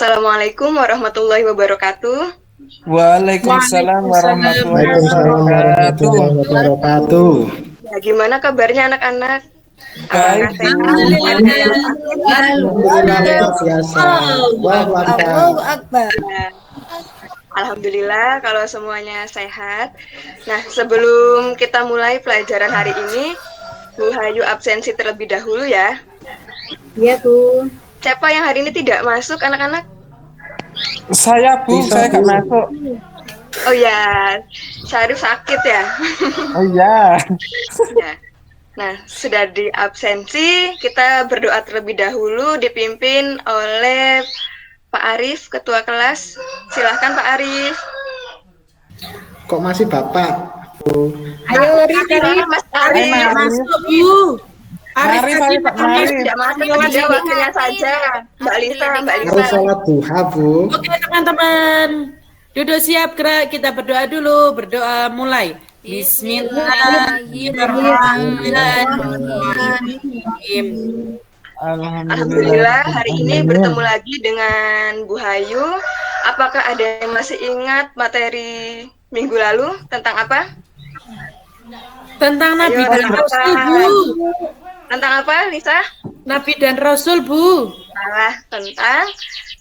Assalamualaikum warahmatullahi wabarakatuh. Waalaikumsalam Waalaikumsalam warahmatullahi Waalaikumsalam wabarakatuh. warahmatullahi wabarakatuh. Ya, gimana kabarnya anak-anak? Apakah Baik, Bu. sehat? Ada yang sakit? Alhamdulillah luar biasa. Wah, Allahu Akbar. Ya, Alhamdulillah kalau semuanya sehat. Nah, sebelum kita mulai pelajaran hari ini, Bu Hayu absensi terlebih dahulu ya. Iya, Bu. Siapa yang hari ini tidak masuk, anak-anak? Saya, Bu, Bisa, saya nggak Bu. masuk. Oh ya, Syarif sakit ya. Oh iya. Ya. Nah, sudah di absensi, kita berdoa terlebih dahulu dipimpin oleh Pak Arif, Ketua Kelas. Silahkan Pak Arif. Kok masih Bapak? Bu. Ayo, Rifki. Mas Arif. Arif. Masuk, Bu. Mari, tadi Pak, makan mari. Tidak masuk, ada waktunya saja. Mbak Lisa, Mbak Harus Lisa. sholat duha, Bu. Oke teman-teman, duduk siap gerak, kita berdoa dulu, berdoa mulai. Bismillahirrahmanirrahim. Alhamdulillah hari ini bertemu lagi dengan Bu Hayu. Apakah ada yang masih ingat materi minggu lalu tentang apa? Tentang Nabi Ayo, dan apa? Rasul, Bu. Tentang apa, Lisa? Nabi dan Rasul, Bu. Salah, tentang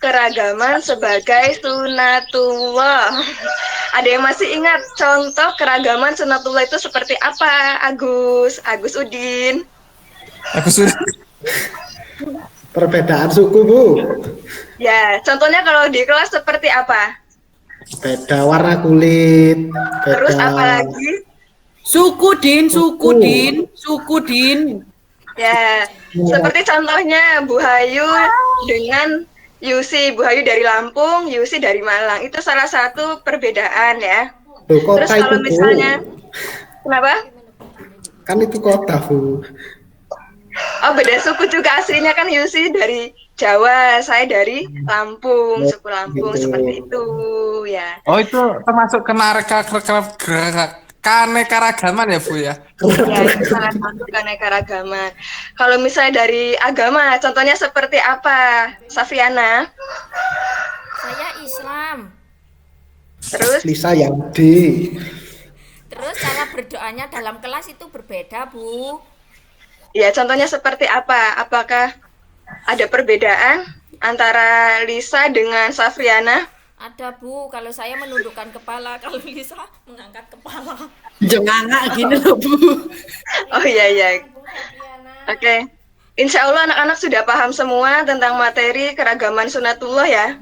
keragaman sebagai sunatullah. Ada yang masih ingat contoh keragaman sunatullah itu seperti apa, Agus? Agus Udin. Aku sudah. Perbedaan suku, Bu. Ya, contohnya kalau di kelas seperti apa? Beda warna kulit. Terus Beda. apa lagi? Suku din. Ya, seperti contohnya Bu Hayu dengan Yusi. Bu Hayu dari Lampung, Yusi dari Malang. Itu salah satu perbedaan ya. Loh, kota Terus kalau itu, Bu. misalnya, kenapa? Kan itu kota, Bu. Oh, beda suku juga aslinya kan Yusi dari Jawa, saya dari Lampung, suku Lampung, Gitu. seperti itu ya. Oh, itu termasuk keanekaragaman ya, Bu ya? Ya, itu salah satu keanekaragaman. Kalau misalnya dari agama, contohnya seperti apa, Safriana? Saya Islam. Terus, Lisa Yahudi. Terus cara berdoanya dalam kelas itu berbeda, Bu. ya contohnya seperti apa? Apakah ada perbedaan antara Lisa dengan Safriana? Ada, Bu. Kalau saya menundukkan kepala, kalau Lisa mengangkat kepala. Jengangak gini loh, Bu. Oh iya. Oke. Insya Allah anak-anak sudah paham semua tentang materi keragaman sunatullah ya.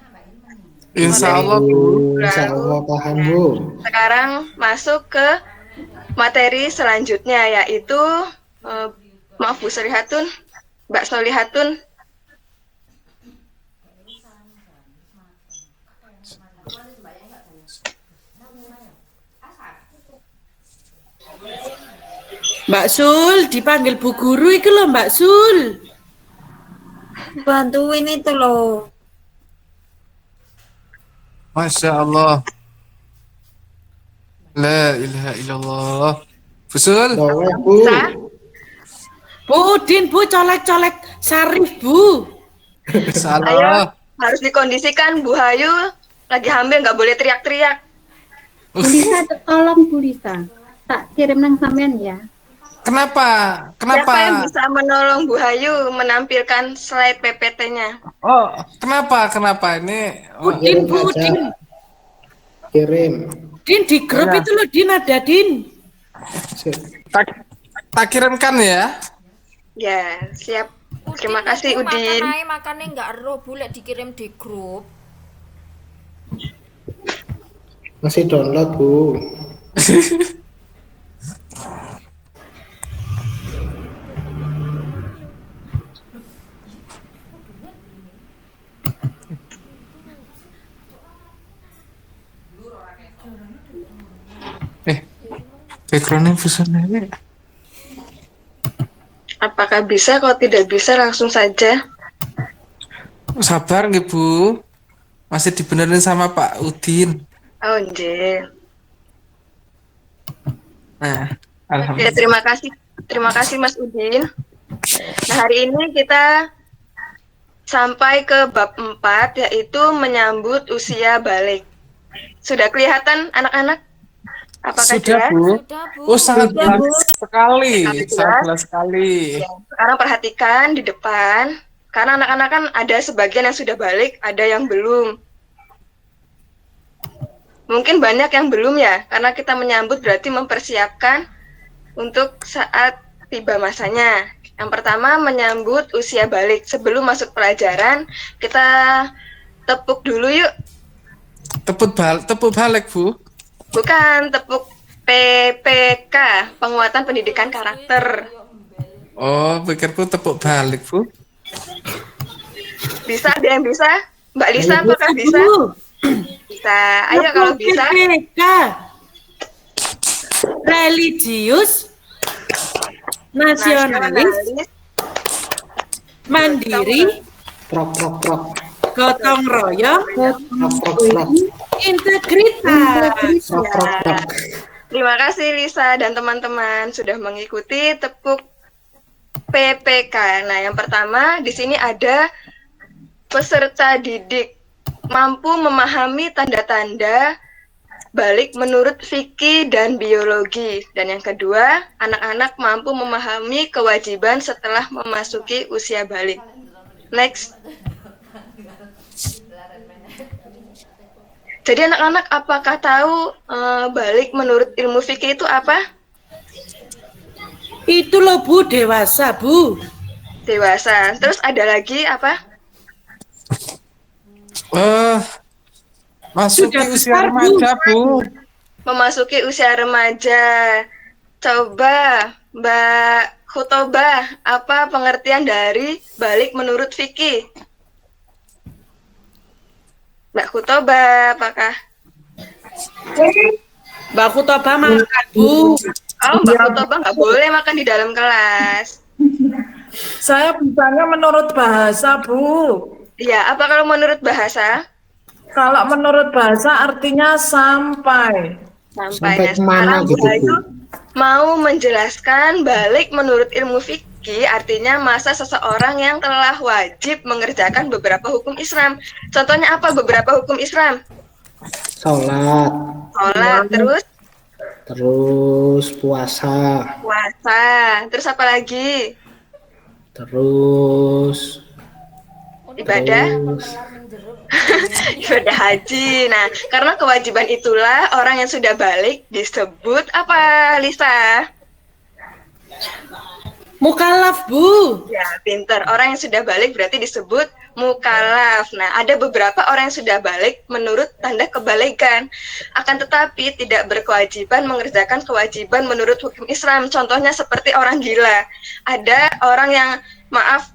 Insya Allah, Bu. Insya Allah paham, Bu. Sekarang masuk ke materi selanjutnya yaitu maaf Bu Solihatun, Mbak Solihatun. Mbak Sul, dipanggil Bu Guru itu loh, Mbak Sul. Bantuin itu loh. Masya Allah. La ilaha illallah. Fusul. Boleh, Bu. Sa? Bu Udin, Bu, colek-colek Sarif, Bu. Ayo, Salah. harus dikondisikan Bu Hayu lagi hamil nggak boleh teriak-teriak. Bu Lisa, tolong Bu Lisa, tak kirim nang sampean ya. Kenapa? Siapa yang Kenapa? bisa menolong Bu Hayu menampilkan slide PPT-nya? Oh, kenapa? Ini? Oh, Udin, Bu aja. Udin. Kirim. Din, di grup Ya. itu loh, Din, ada Din. tak kirimkan ya. Ya, siap. Udin Terima kasih itu Udin. Makannya nggak eroh, Bu, lek dikirim di grup. Masih download, Bu. Backgroundnya fusul ini. Apakah bisa? Kalau tidak bisa langsung saja. Sabar nggih, Bu. Masih dibenerin sama Pak Udin. Oh, nggih. Nah, Ya, alhamdulillah. terima kasih. Terima kasih Mas Udin. Nah, hari ini kita sampai ke bab 4 yaitu menyambut usia balik. Sudah kelihatan anak-anak? Apakah Sudah, jelas? Bu. Sudah, Bu. Oh, sangat Sudah, Bu. jelas sekali. Sangat Sangat jelas. jelas sekali. Ya, sekarang perhatikan di depan, karena anak-anak kan ada sebagian yang sudah balik, ada yang belum. Mungkin banyak yang belum ya, karena kita menyambut berarti mempersiapkan untuk saat tiba masanya. Yang pertama menyambut usia balik. Sebelum masuk pelajaran, kita tepuk dulu yuk. Tepuk balik, Bu. Bukan, tepuk PPK, penguatan pendidikan karakter. Oh, pikirku tepuk balik, Bu. Bisa, ada yang bisa? Mbak Lisa, apakah bisa? Bu. Bisa. Ayo kalau bisa. PPK. Religius, nasionalis, mandiri, Prok, prok, prok. gotong royong, Prok, prok, prok. integritas. Prok, prok, prok. Terima kasih Lisa dan teman-teman sudah mengikuti tepuk PPK. Nah, yang pertama di sini ada peserta didik mampu memahami tanda-tanda balik menurut fikih dan biologi. Dan yang kedua, anak-anak mampu memahami kewajiban setelah memasuki usia balik. Next. Jadi anak-anak apakah tahu balik menurut ilmu fikih itu apa? Itu loh Bu, dewasa Bu. Dewasa. Terus ada lagi apa? Masuki Sudah usia besar, Bu. remaja, Bu. Memasuki usia remaja. Coba Mbak Khutobah, apa pengertian dari balik menurut fikih? Mbak Khutobah, apakah? Mbak Khutobah makan Bu. Oh, Mbak Khutobah nggak boleh makan di dalam kelas. Saya bisanya menurut bahasa, Bu. Iya, apa kalau menurut bahasa? Kalau menurut bahasa artinya sampai. Sampai. Sampai kemana Sekarang gitu, Bu Bu? Ayu mau menjelaskan balik menurut ilmu fikih artinya masa seseorang yang telah wajib mengerjakan beberapa hukum Islam. Contohnya apa beberapa hukum Islam? Sholat, Sholat, terus puasa, terus apa lagi? terus Ibadah? Ibadah haji. Nah, karena kewajiban itulah orang yang sudah balik disebut apa, Lisa? Mukallaf Bu. Ya, pinter. Orang yang sudah balik berarti disebut mukallaf. Nah, ada beberapa orang yang sudah balik menurut tanda kebalikan. Akan tetapi tidak berkewajiban mengerjakan kewajiban menurut hukum Islam. Contohnya seperti orang gila. Ada orang yang, maaf,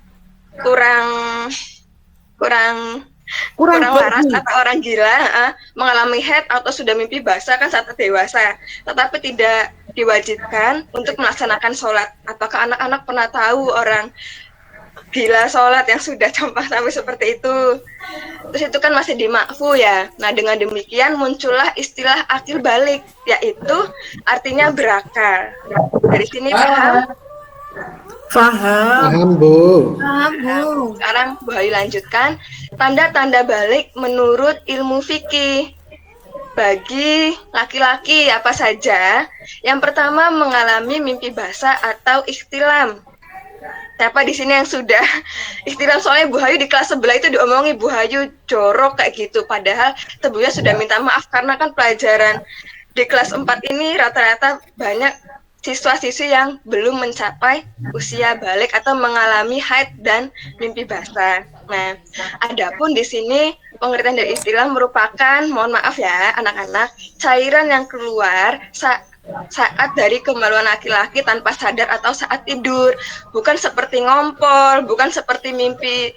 kurang waras atau orang gila mengalami haid atau sudah mimpi basah kan saat dewasa, tetapi tidak diwajibkan untuk melaksanakan sholat. Apakah anak-anak pernah tahu orang gila sholat yang sudah campak sampai seperti itu? Terus itu kan masih dimakfu ya. Nah, dengan demikian muncullah istilah akil balik, yaitu artinya berakal. Dari sini paham? Faham. paham, Bu. Sekarang Bu Ayu lanjutkan tanda-tanda balik menurut ilmu fikih. Bagi laki-laki apa saja? Yang pertama mengalami mimpi basah atau ikhtilam. Siapa di sini yang sudah ikhtilam? Soalnya Bu Ayu di kelas sebelah itu diomongi Bu Ayu jorok kayak gitu. Padahal sebelumnya sudah minta maaf karena kan pelajaran di kelas 4 ini rata-rata banyak siswa-siswi yang belum mencapai usia balik atau mengalami haid dan mimpi basah. Nah, adapun di sini pengertian dari istilah merupakan, mohon maaf ya anak-anak, cairan yang keluar saat dari kemaluan laki-laki tanpa sadar atau saat tidur. Bukan seperti ngompol, bukan seperti mimpi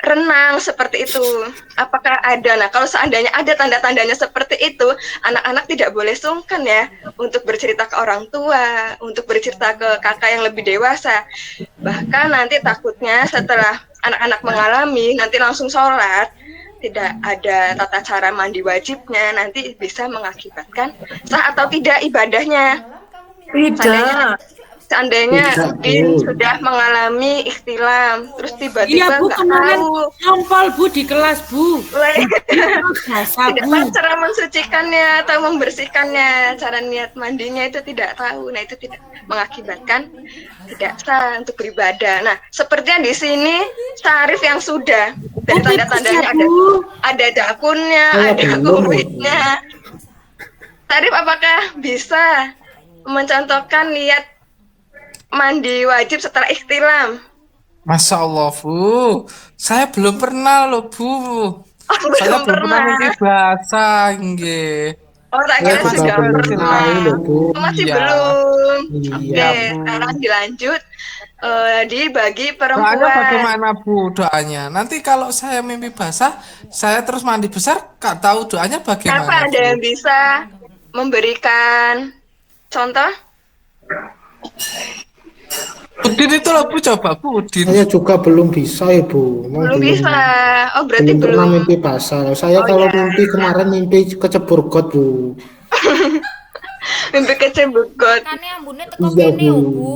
renang seperti itu. Apakah ada? Nah, kalau seandainya ada tanda-tandanya seperti itu, anak-anak tidak boleh sungkan ya untuk bercerita ke orang tua, untuk bercerita ke kakak yang lebih dewasa. Bahkan nanti takutnya setelah anak-anak mengalami, nanti langsung sholat, tidak ada tata cara mandi wajibnya, nanti bisa mengakibatkan sah atau tidak ibadahnya. Tidak. Seandainya Tidak, Udin Bu. sudah mengalami ikhtilam, terus Iya tiba-tiba Bu, nggak kemarin tahu, ngompol Bu di kelas Bu. Bahasa tidak Bu. tahu cara mensucikannya atau membersihkannya, cara niat mandinya itu tidak tahu. Nah, itu tidak mengakibatkan tidak sah untuk beribadah. Nah, sepertinya di sini Syarif yang sudah dan Oh, tanda-tandanya Bu. ada dakunnya, Saya ada belum. kumitnya. Syarif apakah bisa mencontohkan niat mandi wajib setelah ikhtilam? Masya Allah, Bu. Saya belum pernah loh, Bu. Saya Belum belum pernah pernah. mimpi basah, nggih. Oh, tak Saya kira juga sudah belum pernah. tahu loh, Bu. Oh, masih Iya. belum. Iya, Oke, Bu. sekarang dilanjut dibagi Doanya perempuan. bagaimana, Bu, doanya? Nanti kalau saya mimpi basah, saya terus mandi besar, Kak tahu doanya bagaimana, Siapa ada Bu? yang bisa memberikan contoh? Udin itu loh, Bu, coba, Bu, Udin. Saya juga belum bisa, Ibu. Memang Belum bisa. Oh, berarti belum pernah belum. mimpi basah. Saya Oh, kalau ya. mimpi kemarin mimpi kecebur got, Bu. Mimpi kecebur got. Makane ambune teko Iya, kene yo, Bu. Bu.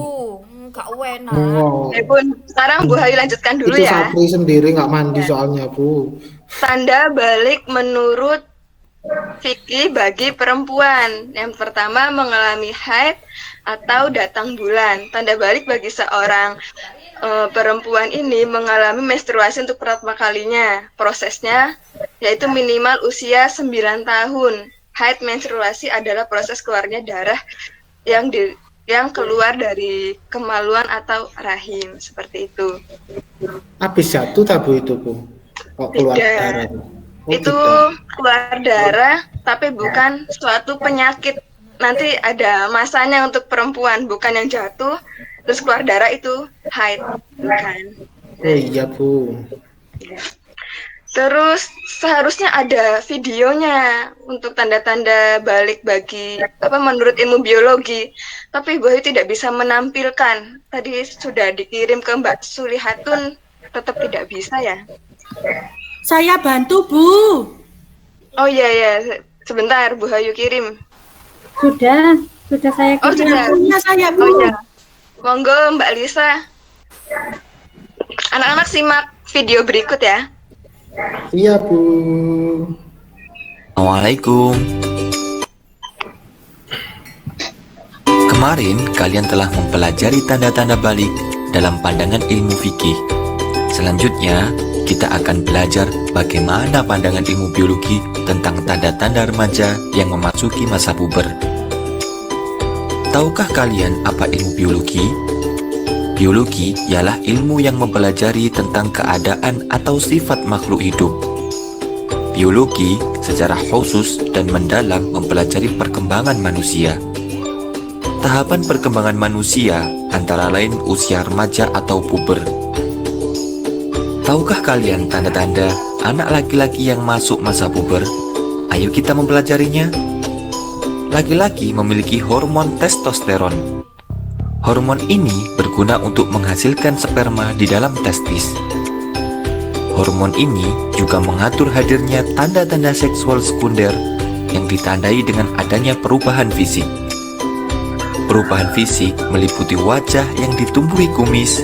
Gak enak. Oh, Ya, Bun. Sekarang Bu Hayu lanjutkan dulu itu ya. Sapri sendiri nggak mandi soalnya, Bu. Tanda balik menurut fikih bagi perempuan. Yang pertama mengalami haid atau datang bulan. Tanda balik bagi seorang perempuan ini mengalami menstruasi untuk pertama kalinya. Prosesnya yaitu minimal usia 9 tahun. Haid menstruasi adalah proses keluarnya darah yang keluar dari kemaluan atau rahim, seperti itu. Habis jatuh tak, Bu, itu, Bu? Kok keluar Tidak. darah? Oh, Itu tidak. keluar darah, tapi bukan suatu penyakit. Nanti ada masanya untuk perempuan, bukan yang jatuh terus keluar darah itu haid, bukan. Oh iya, Bu. Terus seharusnya ada videonya untuk tanda-tanda balik bagi menurut ilmu biologi. Tapi Bu Ayu tidak bisa menampilkan. Tadi sudah dikirim ke Mbak Sulihatun, tetap tidak bisa ya. Saya bantu Bu. Oh iya, sebentar Bu Ayu kirim. Sudah saya Oh, kirim. sudah. Punya saya Bu. Oh iya. Monggo Mbak Lisa. Anak-anak simak video berikut ya. Iya, Bu. Assalamualaikum. Kemarin kalian telah mempelajari tanda-tanda balik dalam pandangan ilmu fikih. Selanjutnya, kita akan belajar bagaimana pandangan ilmu biologi tentang tanda-tanda remaja yang memasuki masa puber. Tahukah kalian apa ilmu biologi? Biologi ialah ilmu yang mempelajari tentang keadaan atau sifat makhluk hidup. Biologi secara khusus dan mendalam mempelajari perkembangan manusia. Tahapan perkembangan manusia antara lain usia remaja atau puber. Tahukah kalian tanda-tanda anak laki-laki yang masuk masa puber? Ayo kita mempelajarinya. Laki-laki memiliki hormon testosteron. Hormon ini berguna untuk menghasilkan sperma di dalam testis. Hormon ini juga mengatur hadirnya tanda-tanda seksual sekunder yang ditandai dengan adanya perubahan fisik. Perubahan fisik meliputi wajah yang ditumbuhi kumis,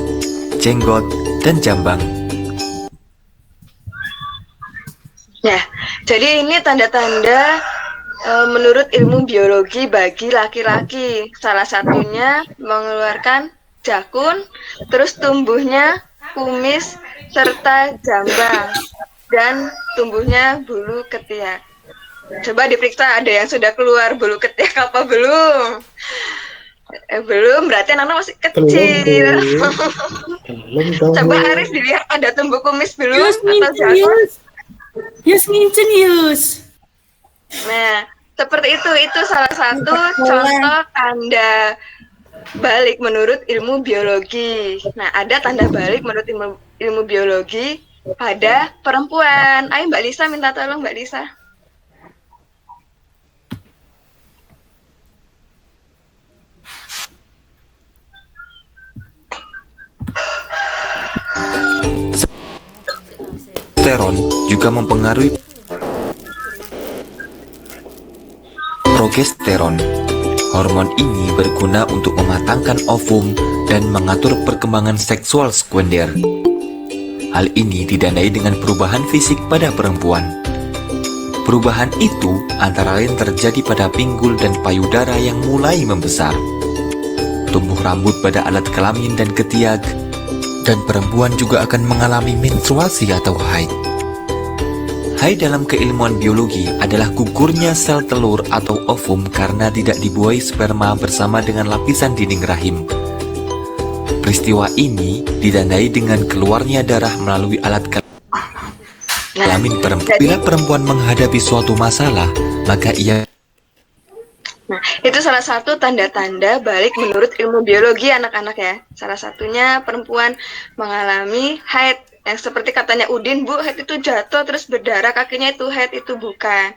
jenggot, dan jambang. Ya, jadi ini tanda-tanda menurut ilmu biologi bagi laki-laki. Salah satunya mengeluarkan jakun, terus tumbuhnya kumis serta jambang, dan tumbuhnya bulu ketiak. Coba diperiksa ada yang sudah keluar bulu ketiak apa belum? Belum, berarti anak-anak masih kecil. Belum dong, Coba Bu. Aris dilihat ada tumbuh kumis belum Yus atau ngincen jakun? Yus. Yus ngincen Yus. Nah, seperti itu salah satu contoh tanda balik menurut ilmu biologi. Nah, ada tanda balik menurut ilmu biologi pada perempuan. Ayo Mbak Lisa, minta tolong Mbak Lisa. Testosteron juga mempengaruhi progesteron. Hormon ini berguna untuk mematangkan ovum dan mengatur perkembangan seksual sekunder. Hal ini ditandai dengan perubahan fisik pada perempuan. Perubahan itu antara lain terjadi pada pinggul dan payudara yang mulai membesar, tumbuh rambut pada alat kelamin dan ketiak, dan perempuan juga akan mengalami menstruasi atau haid. Haid dalam keilmuan biologi adalah gugurnya sel telur atau ovum karena tidak dibuahi sperma bersama dengan lapisan dinding rahim. Peristiwa ini ditandai dengan keluarnya darah melalui alat kelamin perempuan. Bila perempuan menghadapi suatu masalah, maka ia... Nah, itu salah satu tanda-tanda balik menurut ilmu biologi anak-anak ya. Salah satunya perempuan mengalami haid. Yang seperti katanya Udin, Bu, haid itu jatuh terus berdarah kakinya, itu haid, itu bukan.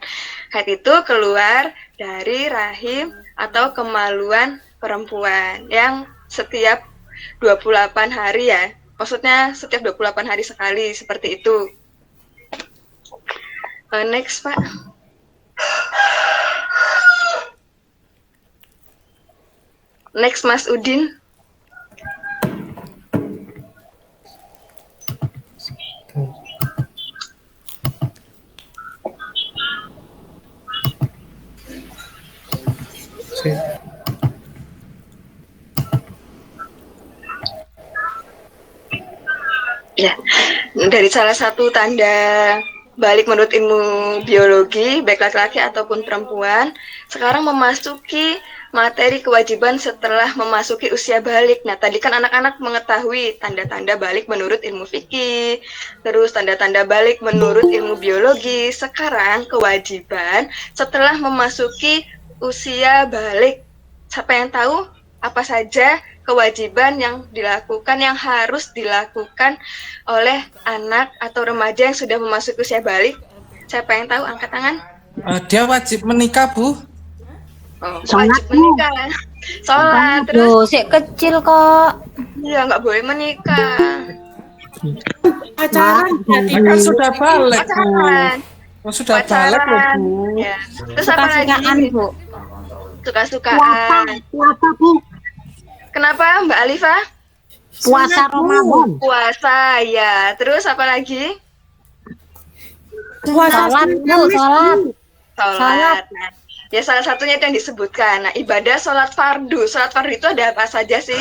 Haid itu keluar dari rahim atau kemaluan perempuan yang setiap 28 hari ya. Maksudnya setiap 28 hari sekali, seperti itu. Next, Pak. Next, Mas Udin. Ya, dari salah satu tanda balik menurut ilmu biologi, baik laki-laki ataupun perempuan, sekarang memasuki materi kewajiban setelah memasuki usia balik. Nah, tadi kan anak-anak mengetahui tanda-tanda balik menurut ilmu fikih, terus tanda-tanda balik menurut ilmu biologi. Sekarang kewajiban setelah memasuki usia balik. Siapa yang tahu apa saja kewajiban yang dilakukan, yang harus dilakukan oleh anak atau remaja yang sudah memasuki usia balik? Siapa yang tahu? Angkat tangan. Dia wajib menikah, Bu. Oh, wajib menikah. Sholat, terus Loh, si kecil kok. ya nggak boleh menikah. Pacaran jadi Kan sudah balik, Bu. Pacaran. Oh, sudah balik loh, Pacaran. Bu. Ya. Terus apa lagi? Bu. Suka-sukaan. Puasa, Bu. Kenapa, Mbak Alifa? Puasa Ramadan. Puasa, ya. Terus apa lagi? Sholat, Bu, sholat. Sholat. Nah, ya salah satunya itu yang disebutkan. Nah, ibadah sholat fardu. Sholat fardu itu ada apa saja sih?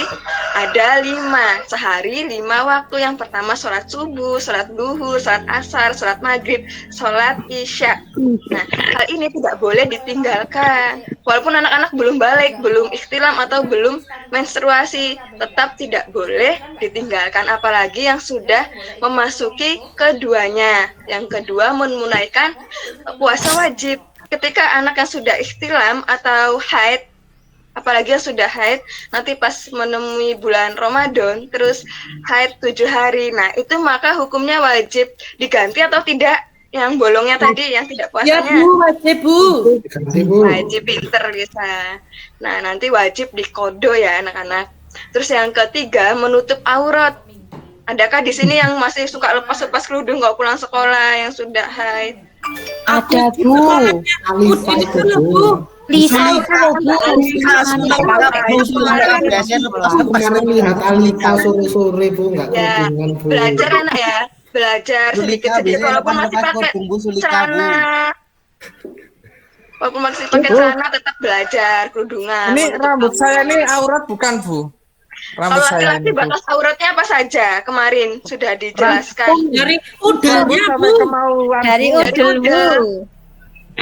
Ada 5. Sehari 5 waktu. Yang pertama sholat subuh, sholat duhur, sholat asar, sholat maghrib, sholat isya. Nah, hal ini tidak boleh ditinggalkan. Walaupun anak-anak belum balik, belum ikhtilam atau belum menstruasi, tetap tidak boleh ditinggalkan. Apalagi yang sudah memasuki keduanya. Yang kedua, menunaikan puasa wajib. Ketika anak yang sudah ikhtilam atau haid, apalagi yang sudah haid, nanti pas menemui bulan Ramadan, terus haid 7 hari, nah itu maka hukumnya wajib diganti atau tidak? Yang bolongnya tadi, yang tidak ya puasanya. Bu, wajib Bu. Wajib, pinter bisa. Nah, nanti wajib dikodo ya anak-anak. Terus yang ketiga, menutup aurat. Adakah di sini yang masih suka lepas-lepas kerudung nggak pulang sekolah, yang sudah haid? Ada, Bu. Alifa itu, Bu. Lisa itu loh, Bu. Aku kemarin lihat Alifa sore-sore, Bu, nggak Ya, kerudungan, Bu. belajar anak ya, belajar sedikit-sedikit walaupun masih pakai celana. Walaupun masih pakai celana tetap belajar kerudungan. Ini menutup rambut saya aurat. ini aurat bukan, Bu? Rambut Kalau saya laki-laki ini, Bu. batas auratnya apa saja? Kemarin sudah dijelaskan. Dari udelnya Sampai Bu. kemauan, Dari Bu. udel, Bu.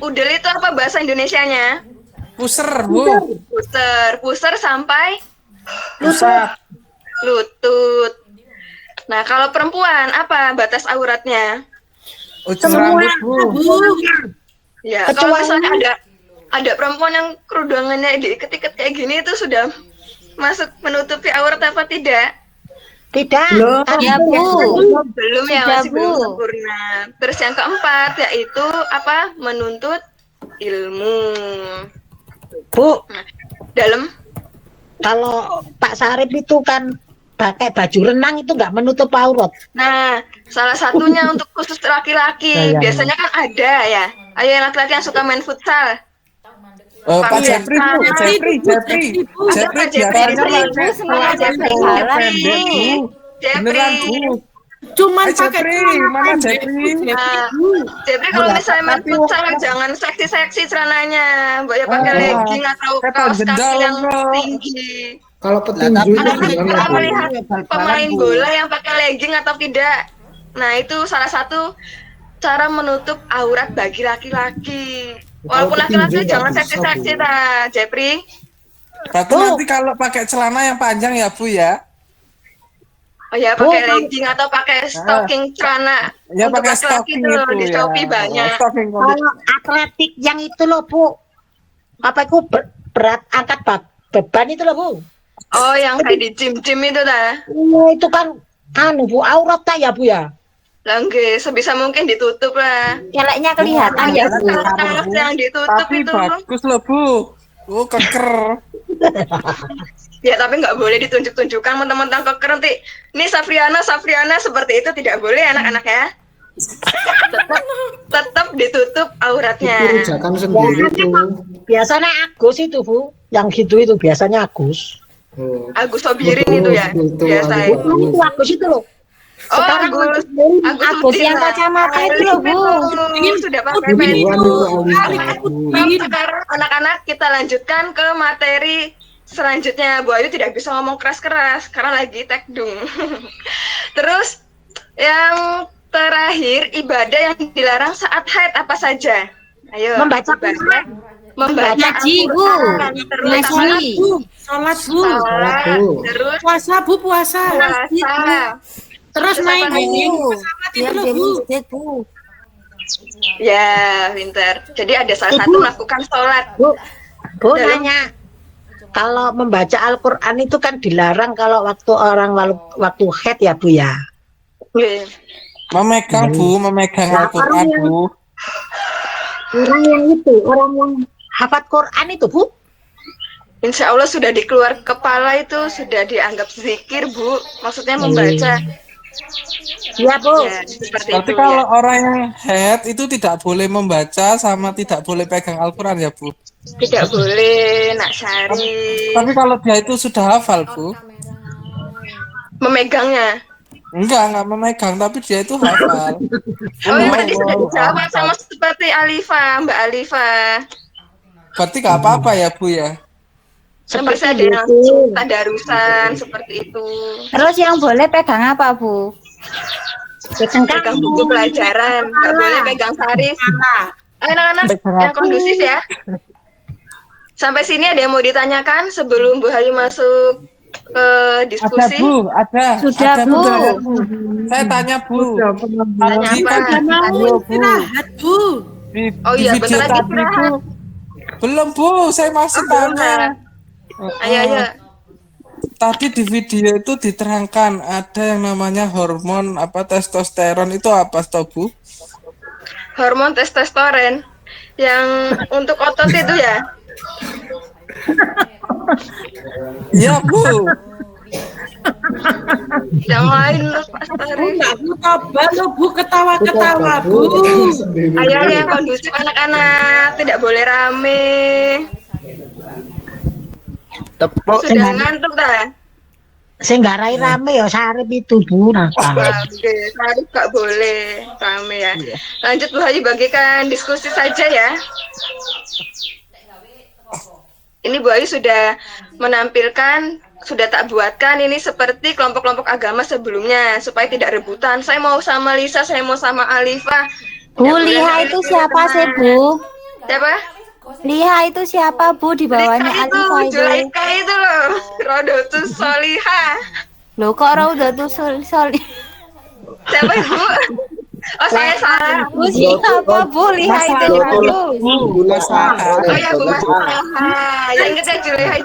Udel itu apa bahasa Indonesianya? Puser, Bu. Puser sampai Pusat. lutut. Nah, kalau perempuan apa batas auratnya? Ujung rambut, Bu. Ya, kalau misalnya ada perempuan yang kerudungannya diikat-ikat kayak gini itu sudah masuk menutupi aurat apa tidak? Tidak. Ya, Bu. Belum ya, Sudah, masih belum Bu. sempurna. Terus yang keempat yaitu apa? Menuntut ilmu. Bu, Dalam kalau Pak Sarip itu kan pakai baju renang itu nggak menutup aurat. Nah, salah satunya untuk khusus laki-laki. Biasanya kan ada ya. Ayo yang laki-laki yang suka main futsal. Pak Jeffrey, Bu. Jeffrey biasanya pakai semangat Jeffrey. pendek, Bu. Beneran, Bu. Cuman Jeffrey, pakai celana mana pendek, Jeffrey? Bu. Jeffrey kalau misalnya main futsal jangan seksi-seksi celananya, Mbak ya pakai legging atau kaos kaki yang tinggi. Kalau petinju itu Anak-anak gimana, kita Bu? melihat pemain bola yang pakai legging atau tidak. Nah, itu salah satu cara menutup aurat bagi laki-laki. Walaupun Kalau laki-laki petinju jangan nggak bisa, seksi-seksi Bu. ta, Jeffrey. Berarti nanti kalau pakai celana yang panjang ya, Bu ya? Oh ya, pakai legging atau pakai stocking celana. Ya Untuk pakai laki-laki stocking tuh itu di ya. Shopee banyak. Stocking Kalau atletik yang itu loh Bu, apa itu berat angkat beban itu loh Bu. Oh, yang kayak di gym-gym itu ta. Itu kan Bu aurat tak ya Bu ya. Langge, sebisa mungkin ditutup lah. Keleknya kelihatan ya Bu. Kaos yang ditutup Tapi itu. bagus loh, Bu. Oh, keker. Ya, tapi nggak boleh ditunjuk-tunjukkan mentang-mentang keker nanti. Ini Safriana seperti itu tidak boleh anak-anak ya. Tetap ditutup auratnya. Itu rujakan sendiri tuh. Biasanya Agus itu Bu, yang gitu itu biasanya Agus. Oh. Agus Sobirin itu ya, Itu, biasa Agus. itu. Itu Agus itu loh. Oh, Agus Agus yang Udin lah. kacamata itu loh Bu. Sudah pakai Udin pen Bukan itu. itu Alisa, Bu. Sekarang anak-anak kita lanjutkan ke materi selanjutnya. Bu Ayu tidak bisa ngomong keras-keras karena lagi tekdung. Terus yang terakhir, ibadah yang dilarang saat haid apa saja? Ayo. Membaca ibadah. Membaca Ngaji, Bu. Al-Quran. Terus Ngaji. Sholat, Bu. sholat. Bu. Terus Puasa, Bu, puasa. puasa. Terus Terus main apa lagi? main pesawat itu loh, Bu. Ya, pinter. Jadi ada salah satu melakukan sholat. Bu Dalam- nanya, kalau membaca Al-Quran itu kan dilarang kalau waktu waktu haid ya Bu ya. Iya. Memegang, Bu. Memegang Al-Quran, Bu. Orang yang itu, orang yang hafat Quran itu Bu. Insya Allah sudah dikeluar kepala itu sudah dianggap zikir, Bu. Maksudnya membaca. Ya Bu. Ya, seperti Berarti itu kalau ya. orang yang haid itu tidak boleh membaca sama tidak boleh pegang Al-Quran ya, Bu? Tidak boleh, Nak Syari. Tapi kalau dia itu sudah hafal, Bu. Memegangnya. Enggak memegang, tapi dia itu hafal. Oh, ya, berarti sudah dijawab sama seperti Alifa, Mbak Alifa. Berarti nggak apa-apa ya, Bu ya? Seperti ada yang tadarusan, seperti itu. Terus yang boleh pegang apa Bu? Pegang buku pelajaran, nggak boleh pegang sarif. Anak-anak yang kondusif ya. Sampai sini ada yang mau ditanyakan sebelum Bu Hayu masuk ke diskusi? Ada. Sudah, Ada, Bu. Saya tanya, Bu. Tanya Tadi apa? kan Mau istirahat, Bu. di, Oh di iya, video bentar lagi tadi istirahat. itu belum, Bu. Saya masih tanya. Ayo. Tadi di video itu diterangkan ada yang namanya hormon testosteron itu apa, toh, Bu? Hormon testosteron yang untuk otot itu ya. Iya, Bu. Yang lain loh, Pak Stari. Bu, coba lo, Bu, ketawa-ketawa, Bu. Ayo yang kondusif anak-anak, tidak boleh rame. Sudah ngantuk dah. Saya nggak rame ya Sarip itu Bu. Nah, Oke, harus nggak boleh rame ya. Lanjut Bu Hayu, bagikan diskusi saja ya. Ini Bu Ayu sudah menampilkan, sudah tak buatkan ini seperti kelompok-kelompok agama sebelumnya supaya tidak rebutan. Saya mau sama Lisa, saya mau sama Alifa. Bu, Tidak boleh Liha rame itu di siapa teman. sih Bu? Siapa? Liha itu siapa Bu di bawahnya Lika itu, Alifa itu? Julaika itu loh. Rodotus Soliha. Loh kok Raudatul Sol Siapa Ibu? Oh, saya salah. Bu siapa Bu? Liha itu siapa Bu? Oh ya, Bu Mas. Yang kita Juleha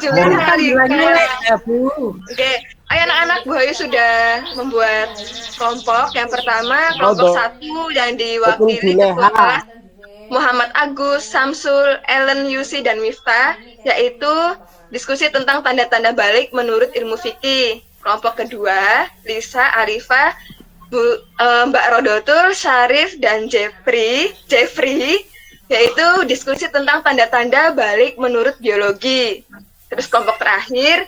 Ya, Bu. Oke, ayo anak-anak, Bu Ayu sudah membuat kelompok. Yang pertama, kelompok 1 yang diwakili ketua Muhammad Agus, Samsul, Ellen, Yusi, dan Miftah, yaitu diskusi tentang tanda-tanda balik menurut ilmu fikih. Kelompok kedua, Lisa, Arifah, Mbak Rodotul, Syarif, dan Jeffrey yaitu diskusi tentang tanda-tanda balik menurut biologi. Terus kelompok terakhir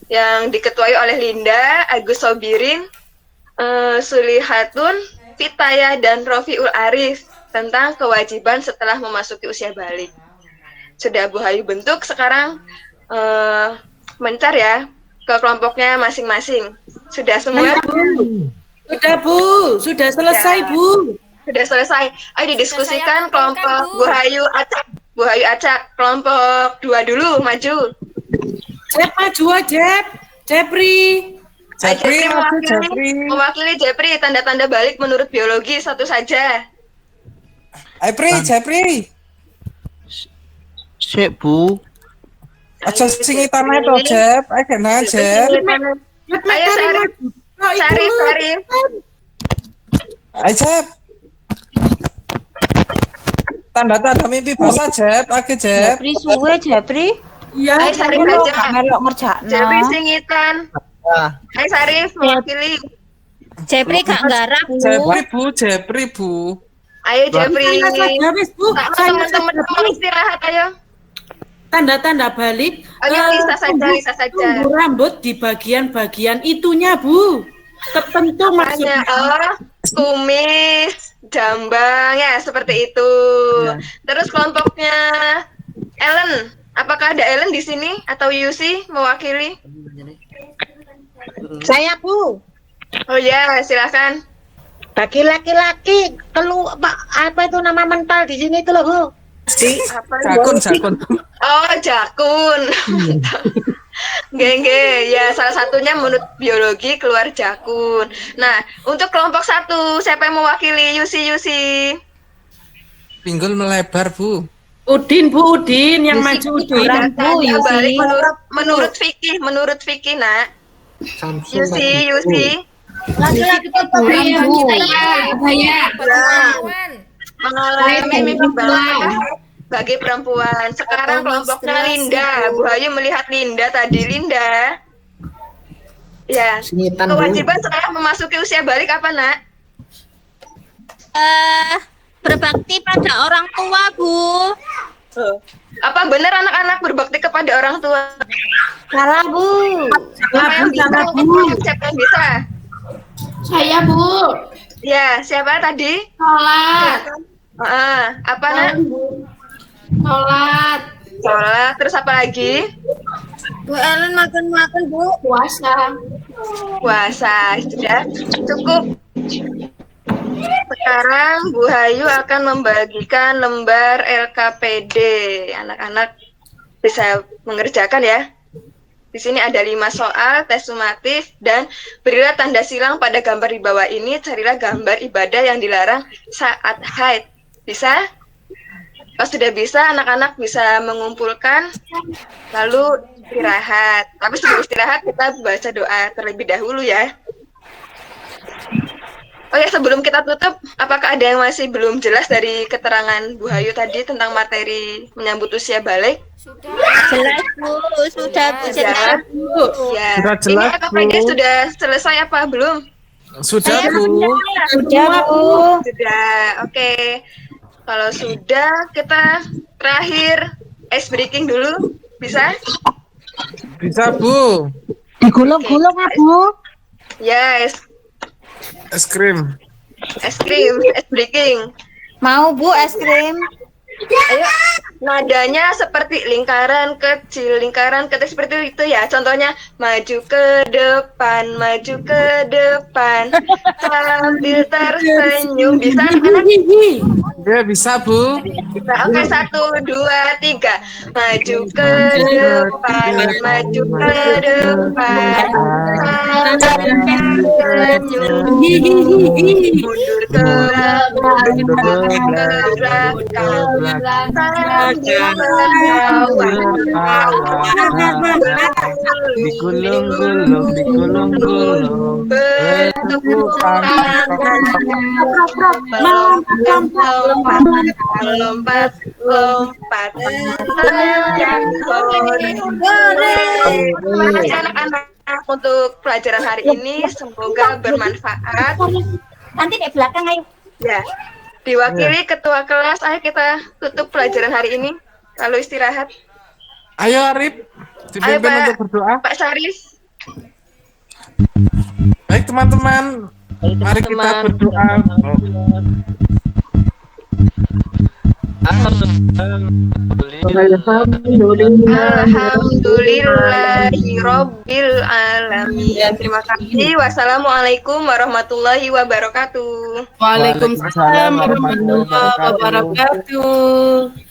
yang diketuai oleh Linda, Agus Sobirin, Sulihatun, Fitaya, dan Rofiul Arif tentang kewajiban setelah memasuki usia balik. Sudah Bu Hayu bentuk, sekarang mencar ya ke kelompoknya masing-masing. Sudah semua? Sudah Bu, sudah selesai Ya. Bu. Sudah selesai. Ayo didiskusikan Sudah saya kumpulkan, kelompok Bu. Bu Hayu Acak. Bu Hayu Acak, kelompok 2 dulu, maju. Jep maju Jep. Jepri. Japri, Jepri maju Japri. mewakili Jepri, tanda-tanda balik menurut biologi satu saja. Japri. Sik, Bu. Aja singitan ae to, Jep. Ayo kena, Jep. Ayo Sarif. Ayo, Jep. Tanda-tanda mimpi basah, Jep. Oke, Jep. Japri suwe Japri. Iya. Ayo Sarif Lo aja. gak melok ngerjakno. Jepri singitan. Ayo Sarif mewakili. Japri gak garap Bu. Japri, Bu. Ayo Jepri. Ya wis Bu, Tak saya teman-teman mau istirahat ayo. tanda-tanda balik. Oke, bisa saja. Tumbuh rambut di bagian-bagian itunya Bu. Tertentu Hanya maksudnya. kumis, jambang ya seperti itu. Terus kelompoknya Ellen, apakah ada Ellen di sini atau Yusi mewakili? Saya Bu, Oh ya, silakan. bagi laki-laki apa itu nama mental di sini itu loh Bu. Jakun. Oh, jakun. Geng, ya salah satunya menurut biologi keluar jakun. Nah, untuk kelompok 1, siapa yang mewakili? Yusi. Pinggul melebar, Bu. Udin Bu, Udin yang Yusi maju Udin. kurang, Bu, Yusi. Balik menurut Vicky, Nak. Yusi. Laki-laki itu Perempuan. Mengalami mimpi basah bagi perempuan. Sekarang kelompoknya Linda. Bu Hayu melihat Linda tadi. Linda. Ya. Singitan, Bu. Kewajiban setelah memasuki usia balik apa, Nak? berbakti pada orang tua Bu. Apa benar anak-anak berbakti kepada orang tua? Salah Bu. Siapa yang bisa? Siapa yang bisa? Saya Bu. Ya, siapa tadi? Sholat. Apa, Nak? Sholat. Terus apa lagi? Bu Ellen makan Bu. Puasa. Sudah cukup. Sekarang Bu Hayu akan membagikan lembar LKPD. Anak-anak bisa mengerjakan ya. Di sini ada 5 soal, tes sumatif, dan berilah tanda silang pada gambar di bawah ini. Carilah gambar ibadah yang dilarang saat haid. Bisa? Kalau sudah bisa, anak-anak bisa mengumpulkan, lalu istirahat. Tapi sebelum istirahat, kita baca doa terlebih dahulu ya. Oh ya, sebelum kita tutup, apakah ada yang masih belum jelas dari keterangan Bu Hayu tadi tentang materi menyambut usia balik? Sudah. Jelas Bu, sudah Bu Jelas. Ya. Sudah Ini jelas, LKPD Bu. sudah selesai apa belum? Sudah, Bu. Sudah Bu. Sudah, oke. Kalau sudah, kita terakhir ice breaking dulu, bisa? Bisa, Bu. Digulung-gulung Bu. Yes, Es krim. es krim, ice breaking. Mau Bu es krim? Ayo, nadanya seperti lingkaran kecil seperti itu ya. Contohnya maju ke depan sambil tersenyum. Bisa anak-anak? Ya, bisa, Bu. Bisa. Oke, 1, 2, 3. Maju ke depan sambil tersenyum. Mundur ke belakang. Digulung-gulung. Lompat. Terima kasih anak-anak untuk pelajaran hari ini. Semoga bermanfaat. Nanti di belakang ayo. Ya. Diwakili ketua kelas, ayo kita tutup pelajaran hari ini. Lalu istirahat. Ayo Arif, Ayo dipimpin untuk Pak, berdoa. Pak Syarif. Baik teman-teman, mari kita berdoa. Alhamdulillahirabbil alamin. Terima kasih. Wassalamualaikum warahmatullahi wabarakatuh. Waalaikumsalam warahmatullahi wabarakatuh.